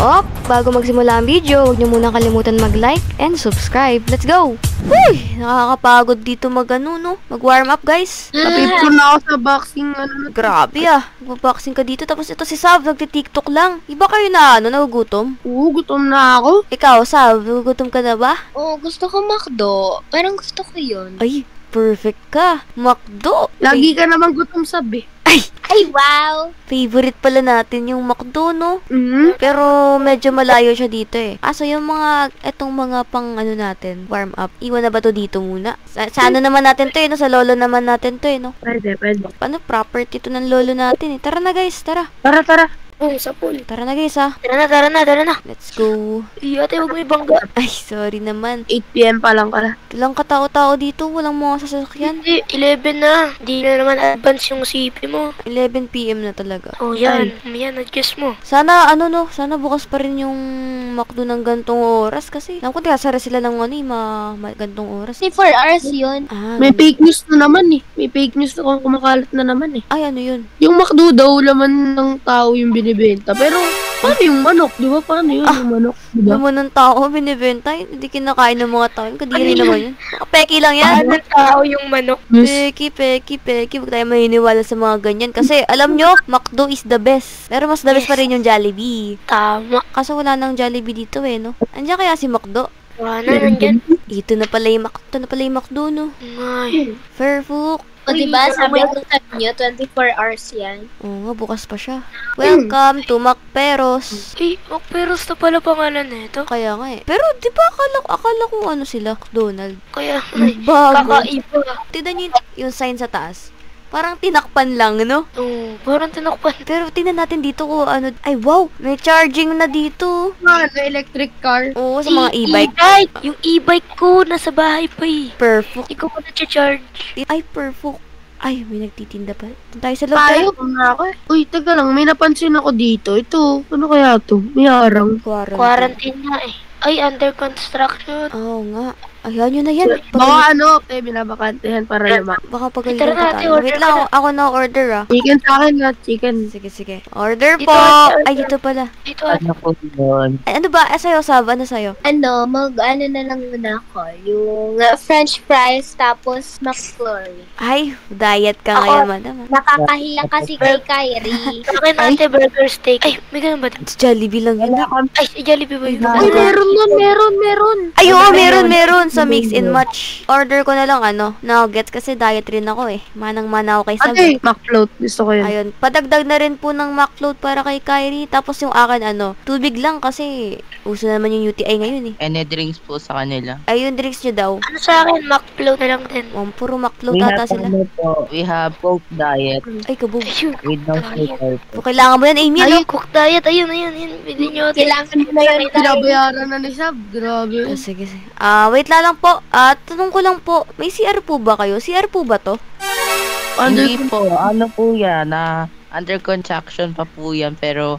Bago magsimula ang video, huwag niyo muna kalimutan mag-like and subscribe. Let's go! Uy! Nakakapagod dito mag-warm up, guys. Napipito na ako sa boxing, Grabe Magbo-boxing ka dito, tapos ito si Sav, nagti-tiktok lang. Iba kayo na, nagugutom? Oo, gutom na ako. Ikaw, Sav, nagugutom ka na ba? Oo, gusto ko McDo. Parang gusto ko yun. Ay, perfect ka. McDo. Lagi ka naman gutom, sabi. Ay, wow! Favorite pala natin yung McDo, no? Pero medyo malayo siya dito eh. So yung etong mga pang natin, warm up, iwan na ba to dito muna? Sa ano naman natin to eh, no? Sa lolo naman natin to eh, no? Pwede. Paano property to ng lolo natin eh? Tara na guys, tara. Tara. Oo, sa pool. Tara na guys ha. Tara na. Let's go. Ate, huwag mo ibangga. Ay, sorry naman. 8 PM pa lang pala. Walang katao-tao dito, walang mga sasakyan. Hindi, 11 na. Di na naman advance yung CP mo. 11 PM na talaga. Oh, yan. Yan, adjust mo. Sana sana bukas pa rin yung McDo ng gantong oras kasi. Alam ko sara sila ng gantong oras. 24 hours yun. May fake news na naman eh. May fake news na kumakalat na naman eh. Ay, ano yun? Yung McDo daw, laman ng tao yung binibenta. Pero, paano yung manok? Di ba? Paano yun yung manok? Di ba? Naman ng tao binibenta, hindi kinakain ng mga tao. Kadiri naman yun. Peki lang yan. Ano tao yung manok? Peki. Huwag tayo maniniwala sa mga ganyan. Kasi, alam nyo, McDo is the best. Pero mas the best pa rin yung Jollibee. Tama. Kaso wala nang Jollibee dito eh, no? Andiyan kaya si McDo? Wala na, nandyan. Ito na pala yung McDo, no? Ay. Fairfook. O, diba? Sabi ko sa inyo, 24 hours yan. Oo nga, bukas pa siya. Welcome to Macperos. Ay, Macperos na pala pangalan nito. Kaya nga eh. Pero di ba akala ko sila, McDonald. Kaya, Bago. kakaiba. Tignan niyo yung sign sa taas. Parang tinakpan lang, no? Oo, parang tinakpan. Pero tingnan natin dito ko ay wow, may charging na dito. Na electric car. Oo, sa mga e-bike. Yung e-bike ko, nasa bahay pa eh. Perfect. Ikaw ko na-charge. Ay, perfect. Ay, may nagtitinda pa. Doon tayo sa loob. Tayo na ako eh. Uy, taga lang. May napansin ako dito. Ito, ano kaya to? May harang. Quarantine nga eh. Ay, under construction. Oo nga. Ayan yun na yan. Baka binabakantehan para naman. Baka pagalitan pa tayo. Wait lang, ako na order Chicken sa akin nga, chicken. Sige. Order Dito, po! dito. Ay, dito pala. Dito, Ano po yun? Ay, ano ba? Sa'yo, Sab? Ano sa'yo? mag-ano na lang muna ako. Yung french fries, tapos McFlurry. Ay, diet ka Ako. ngayon, madam. Nakakahiya kasi kay Kyrie. Sa akin, ate, burger steak. Ay, may ganun ba? Jollibee lang yun. Ay, si Jollibee ba yun? Ay, meron. Ay, oo, meron. Sa mix and match. Order ko na lang, nuggets kasi diet rin ako eh. Manang-mana ako kay Sab. Ate, McFloat. Gusto ko yun. Ayun, padagdag na rin po ng McFloat para kay Kyrie. Tapos yung akin, tubig lang kasi uso naman yung UTI ngayon eh. Any drinks po sa kanila? Ay, yung drinks nyo daw. Ano sa akin, McFloat na lang din. Puro McFloat ata sila. We have Coke Diet Ay, kabog. Ayun. with no sugar po. So, kailangan mo yan, Amy, Ayun, cook diet. Ayun. Bili nyo. Kailangan mo na yun. Pinabayaran na ni Sab. Grabe. Sige. Wait lang po. Tanong ko lang po, may CR po ba kayo? CR po ba to? Hindi po, ano po yan, under construction pa po yan, pero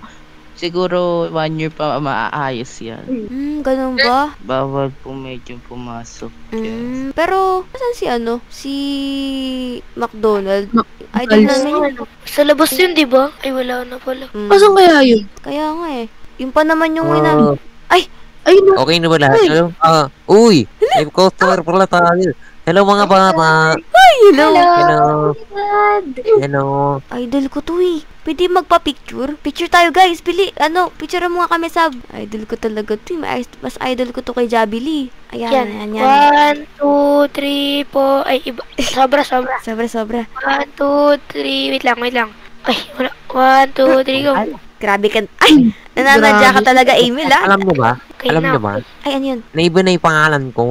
siguro 1 year pa maaayos yan. Ganun ba? Bawal po medyo pumasok yan. Pero, saan si McDonald? Idol namin yun. Sa labas yun, di ba? Ay, wala na pala. Asan kaya yun? Kaya nga eh. Yung pa naman yung Ay, no. Okay na ba lahat? Uy! May customer pala tayo. Hello mga bata. Hello. Idol ko to eh. Pwede magpa-picture? Picture tayo guys. Picture mo nga kami Sab. Idol ko talaga to eh. Mas idol ko to kay Jabili. Ayan. 1, 2, 3, 4. Ay, iba. Sobra. Sobra. 1, 2, 3. Wait lang. Ay, wala. 1, 2, 3, go. Grabe ka. Ay! Nananadya ka talaga, Emil, ha? Alam mo ba? Okay Alam na. nyo ba? Ay, ano yun? Naiba na yung pangalan ko.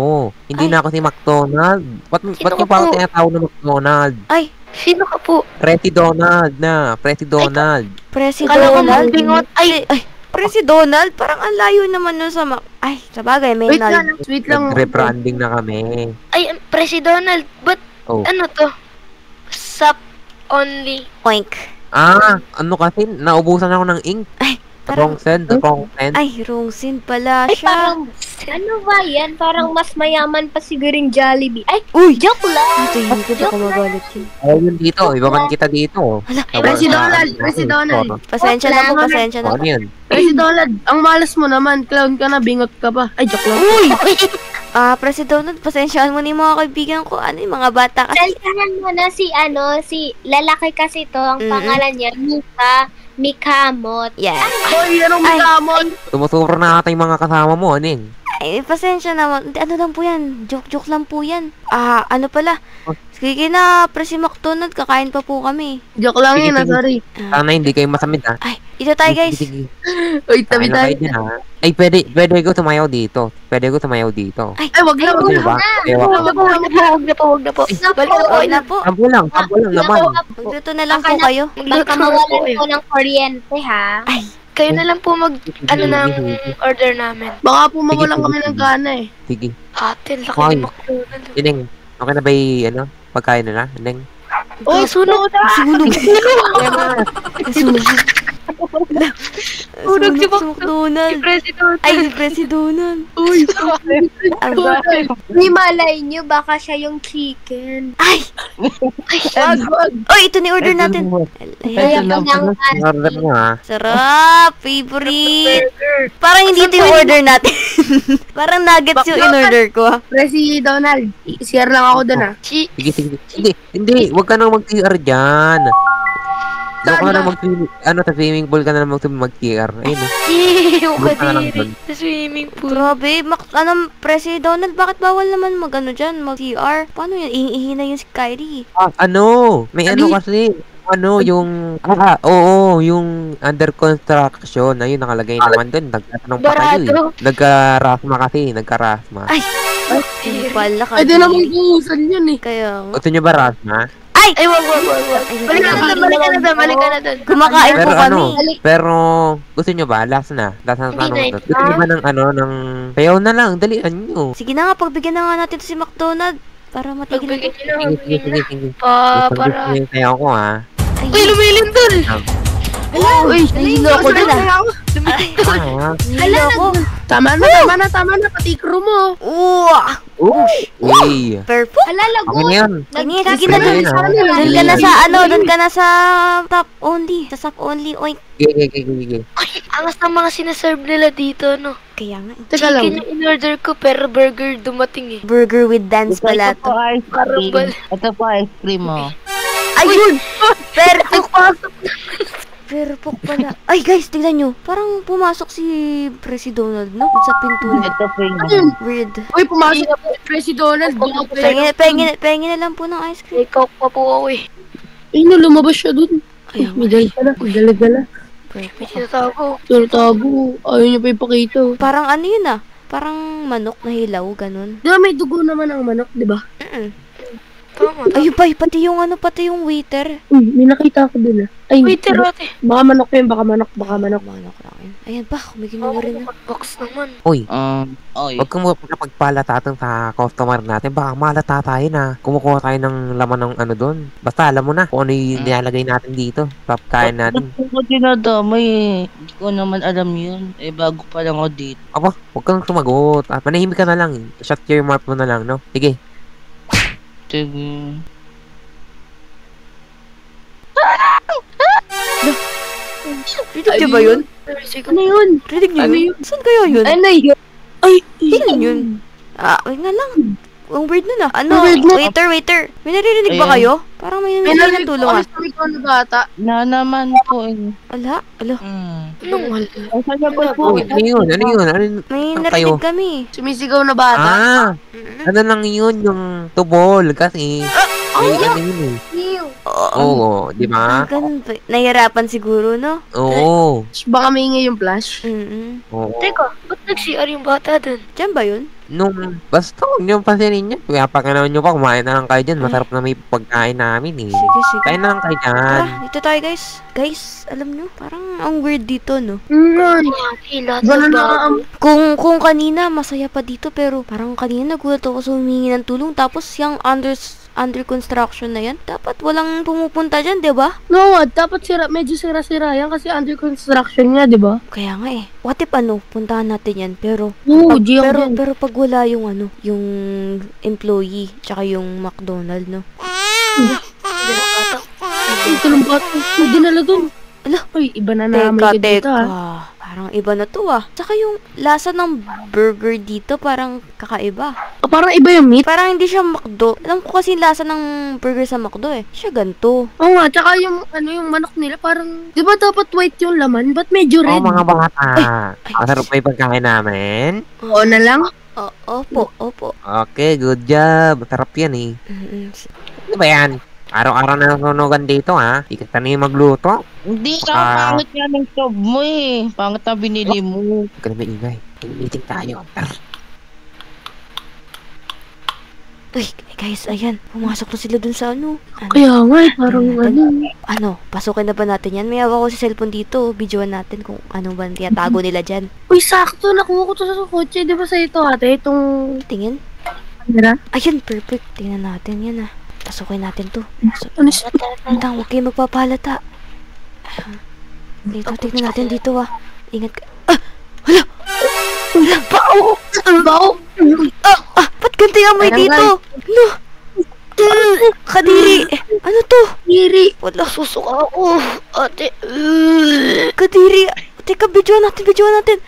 Hindi na ako si McDonald. Ba't Sino nyo ka pa ako po? tinatawag na McDonald? Ay, Sino ka po? Preti Donald na. Preti Donald. Presi Kala ko Donald. magbingot. Ay, Presi Donald? Parang ang layo naman nun sa Ay, sa bagay, may Wait lang. Nag-rebranding na kami. ay, Presi Donald. But, Oh. ano to? Sup only. Oink. Ano kasi? Naubusan ako ng ink. Wrong send, wrong send. Ay, wrong scene pala Ay, siya. parang, ano ba yan? Parang mas mayaman pa siguro yung Jollibee. Ay, Uy! joke lang. Ito yun ko baka magalit yun. Ayaw yun dito, iba man kita dito. Presi Donald. Pasensya na po, pasensya na Ano po. yun? Presi Donald, ang malas mo naman. Clown ka na, bingot ka pa. Ay, joke lang. Uy! Presi Donald, pasensyaan mo na yung mga kaibigan ko. Ano yung mga bata kasi. Saltahan mo na si lalaki kasi to, ang Mm-mm. pangalan niya, Mikamot. Yes. Hoy, anong mikamon? Tumusuro na ata yung mga kasama mo, ano yun? Ay, pasensya naman. Ano lang po yan? Joke lang po yan. Ano pala? Oh. Sige na, Presi McDonald, kakain pa po kami. Joke lang yun, Sige. sorry. Sana hindi kayo masamid, ha? Ay, ito tayo guys. Sige, sige. Uy, Kain tabi na tayo. kayo dyan, ha? Ay, pwede ko tumayaw dito. Pwede ko tumayaw dito. Ay, wag na, wag Gusto na. nyo ba? Ewa. Wag na po. Okay na po. Sampo lang naman. Magluto na lang po kayo. Baka mawalan po ng kuryente, ha? Kayo na lang po ng order namin. Baka po mawalan kami ng gana eh. Sige. Ate, laki Hoy. ni McDonald. Ineng, okay na ba yung, pagkain na? Ineng? Uy, sunog na! Sunog. Sunog. Sunog si McDonald. President. Ay, si Presi Donald. Uy, Ang May malay nyo, baka siya yung chicken. Ay! wag. Oh, ito ni order natin. Kaya Ayan. pa ng Order mo, ha? Sarap! Favorite! Parang hindi ito yung order natin. Parang nuggets yung in-order ko. Presi Donald, share lang ako dun ah. Sige. Hindi. Huwag ka nang mag-TR dyan. Doon ka na lang sa swimming pool ka na lang mag-TR. Ayun, Ew, Doon ka na lang kadiri. doon. Sa swimming pool. Grabe, Presi Donald, bakit bawal naman mag-ano dyan, mag-TR? Paano yan? Ihi na yung si Kyrie. May ano kasi. Yung under construction. Ayun, nakalagay naman doon. Nagtatanong pa kayo, eh. Nagka-rasma. Ay! Hindi pala ka. Pwede naman kuusan yun eh. Kaya, Gusto nyo ba rasma? Ay, wag. Balik ka na doon. kumakain Pero po kami. pero gusto nyo ba? Last na Hindi na tanong. Gusto nyo ba ng sayaw na lang, dalian nyo. Sige na nga, pagbigyan na nga natin to si McDonald. Para matigil na. Pagbigyan nyo na. Sige. Para. Gusto nyo yung sayaw ko, ha? Uy, lumilindol. Uy, Nahilo ako dun ah. Nahilo ako. Tama na, pati crew mo. Uy. Perfect. Okay na yun. Sige na dun. Dun ka na sa dun ka na sa top only. Sa top only. Oink. Sige. Angas ng mga sinaserve nila dito, no? Kaya nga eh. Teka lang. Chicken yung in-order ko, pero burger dumating eh. Burger with dance pala to. ice cream. Ito po ice cream, oh. Ayun! Perfect! Perfect pala. Ay guys, tingnan nyo. Parang pumasok si Presi Donald, no? Sa pintuan. Ito po yung Weird. Uy, pumasok na po si Presi Donald. Pahingin na lang po ng ice cream. Ikaw pa po ako eh. Ay, lumabas siya dun. Ay, May dala. May sinatago. Tabo. Ayaw niya pa ipakita. Parang ano yun ah. Parang manok na hilaw, ganun. Di ba may dugo naman ang manok, di ba? Tama. Ayun pa, pati yung waiter. Uy, may nakita ako dun ah. Ay, Wait, ate. baka manok yun, baka manok. Manok lang yun. Ayan pa, kumigin mo rin na. Box naman. Uy, oy. wag kang pagpalata sa customer natin. Baka malata tayo na kumukuha tayo ng laman ng ano doon. Basta alam mo na kung ano yung nilalagay natin dito. Papkain natin. Ba't ko dinadamay eh? Hindi ko naman alam yun. Bago pa lang ako dito. Aba, wag kang sumagot. Manahimik ka na lang. Shut your mouth mo na lang, no? Sige. Sige. Rinig niyo ba yun? Ano yun? Rinig niyo yun? Saan kaya yun? Ano yun? Ay, Saan yun? Wait nga lang. Ang weird nun ah. Ano? Weird na. Waiter. May naririnig ba Ayan. kayo? Parang may may narinig ng tulong ah. Sa ikaw na bata. Na naman po eh. Ala. Anong wala? Saan na ba po? Uy, ano yun? May Ano narinig kayo? kami. Sumisigaw na bata. Ano lang yun? Yung tubol. Kasi, may ano yun eh. Ew. Oo, di ba? Ganun ba? Nahihirapan siguro, no? Oo. Baka may ingay yung flash. Oo. Teka, ba't nag-CR yung bata dun? Diyan ba yun? Basta huwag niyo pansinin yan. Kaya pag naman nyo pa, kumain na lang kayo dyan. Masarap na may pagkain namin eh. Sige. Kain na lang kayo dyan. Tara, dito tayo guys. Guys, alam nyo, parang ang weird dito, no? Ate, lahat Gano'n ng na bago. Kung kanina, masaya pa dito, pero parang kanina nagulat ako sa humingi ng tulong. Tapos yung under construction na yan, dapat walang pumupunta dyan, di ba? No, dapat medyo sira-sira yan kasi under construction nga, di ba? Kaya nga eh. What if puntahan natin yan, pero Oo, pero pag wala yung yung employee, tsaka yung McDonald, no? Ito lang ba? Hindi nala dun. Ala, Ay, iba na namin ka dito, teka. ha? Parang iba na to Tsaka yung lasa ng burger dito parang kakaiba. Parang iba yung meat. Parang hindi siya McDo. Alam ko kasi yung lasa ng burger sa McDo eh. Siya ganito. Oo nga, tsaka yung, yung manok nila parang, di ba dapat white yung laman? Ba't medyo red? mga bata. Ay. Masarap ba yung pagkain namin? Oo na lang. Opo. Okay, good job. Masarap yan eh. Mm-mm. Ano ba yan? Araw-araw na nasunugan dito ha? Hindi ka na yung magluto? Hindi ka, Ah. pangit nga ng stove mo eh. Pangit na binili mo. Huwag ka na maingay. May meeting tayo. Uy, guys, ayan. Pumasok na sila dun sa Kaya nga, parang pasukin na ba natin yan? May hawak ko si cellphone dito. Videoan natin kung ano ba tiyatago nila dyan. Uy, sakto, nakuha ko to sa kotse. Di ba sa ito, ate? Itong Tingin. camera? Ayan, perfect. Tingnan natin yan Pasukin natin to. Ano siya? Tandang, huwag kayo magpapalata. Dito, tingnan natin dito Ingat ka. Hala! Bao! Ang bao! Ba't ganito yung amoy dito? No! Kadiri! Ano to? Kiri! Wala, susuka ako. Ate. Kadiri! Teka, videoan natin.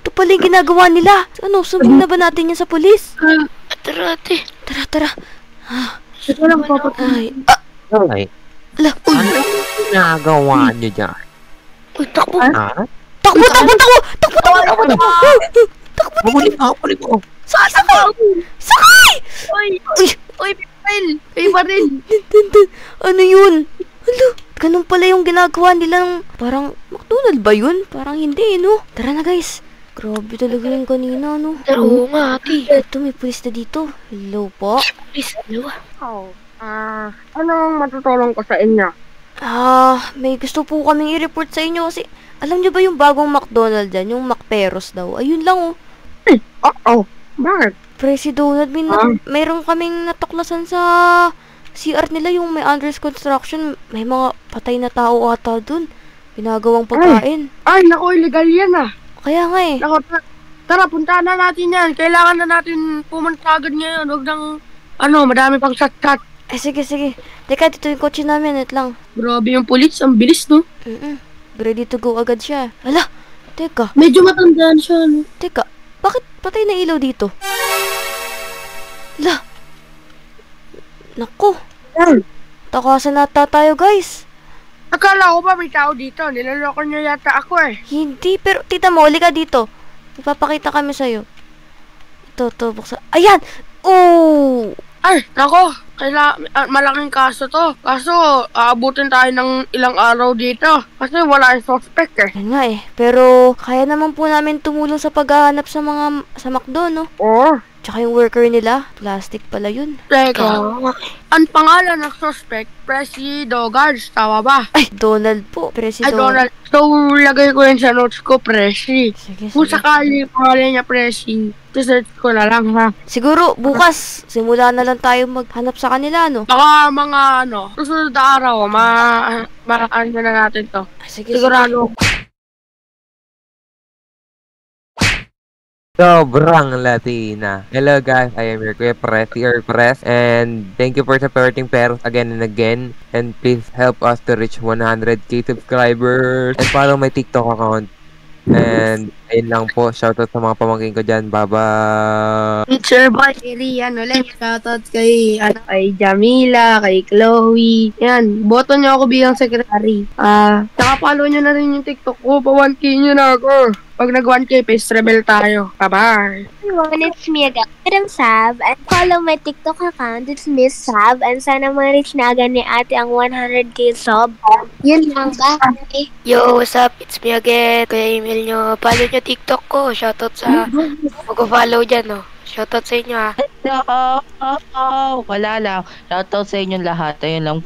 Ito pala yung ginagawa nila. Sumbong na ba natin yan sa polis? Tara, ate. Tara. Ito lang papatay. Ay, Ala, ano yung ginagawa niyo dyan? Uy, takbo. Ha? Takbo! Bumuli mo. Sakay! Uy, Pipel! Baril! Ano yun? Alo, ganun pala yung ginagawa nila ng parang McDonald ba yun? Parang hindi, no? Tara na, guys. Grabe talaga yung kanina, no? Oo nga, ate. Ito, may pulis na dito. Hello po. Please, dalawa. Anong matutulong ko sa inyo? May gusto po kaming i-report sa inyo kasi alam niyo ba yung bagong McDonald dyan? Yung McPeros daw. Ayun lang, Oo. Bakit? Presi Donald, mayroon kaming natuklasan sa CR nila yung may under construction. May mga patay na tao ata dun. Ginagawang pagkain. Ay, naku, illegal yan Kaya nga eh. Naku, tara, puntahan na natin yan. Kailangan na natin pumunta agad ngayon. Huwag nang, madami pang chat-chat. Sige. Teka, dito yung kotse namin. Wait lang. Grabe yung pulis, ang bilis, no? Ready to go agad siya. Hala, teka. Medyo matandaan siya, no? Teka, bakit patay na ilaw dito? Hala. Naku. Takasan nata tayo, guys. Akala ko ba may tao dito? Niloloko niyo yata ako eh. Hindi, pero tita mo, huli ka dito. Ipapakita kami sa'yo. Ito, buksan. Ayan! Oh! Ay, nako, malaking kaso to. Kaso, aabutin tayo ng ilang araw dito. Kasi wala yung suspect eh. Yan nga eh. Pero, kaya naman po namin tumulong sa paghahanap sa McDo, no? Oo. Tsaka yung worker nila, plastic pala yun. Teka, ang pangalan ng suspect, Presi Dogards, tama ba? Ay, Donald po. President. Ay, Donald. So, lagay ko yun sa notes ko, Presi. Sige. Kung sakali pangalan niya, Presi, search ko na lang, ha? Siguro, bukas, simula na lang tayo maghanap sa kanila, no? Baka mga, susunod na araw, ano na natin to. Sige. Sigurado. Sobrang Latina. Hello guys, I am your Kuya Press, and thank you for supporting Peros again and again. And please help us to reach 100k subscribers. And follow my TikTok account. And ayun lang po, shoutout sa mga pamangkin ko dyan. Bye-bye! Teacher Boy, kay Rian ulit. Shoutout kay Jamila, kay Chloe. Yan, boto niyo ako bilang secretary. Naka-follow niyo na rin yung TikTok ko. Pa 1k niyo na ako. Pag nag-1k, face rebel tayo. Bye-bye! Everyone, it's me again, Madam Sab, and follow my TikTok account, it's Miss Sab, and sana ma-reach na agad ni ate ang 100k sub. Yun lang ba? Yo, what's up? It's me again. Kaya email nyo. Follow nyo TikTok ko. Shoutout sa mag-follow dyan, Shoutout sa inyo, ha. Wala lang. Shoutout sa inyong lahat. Ayun lang.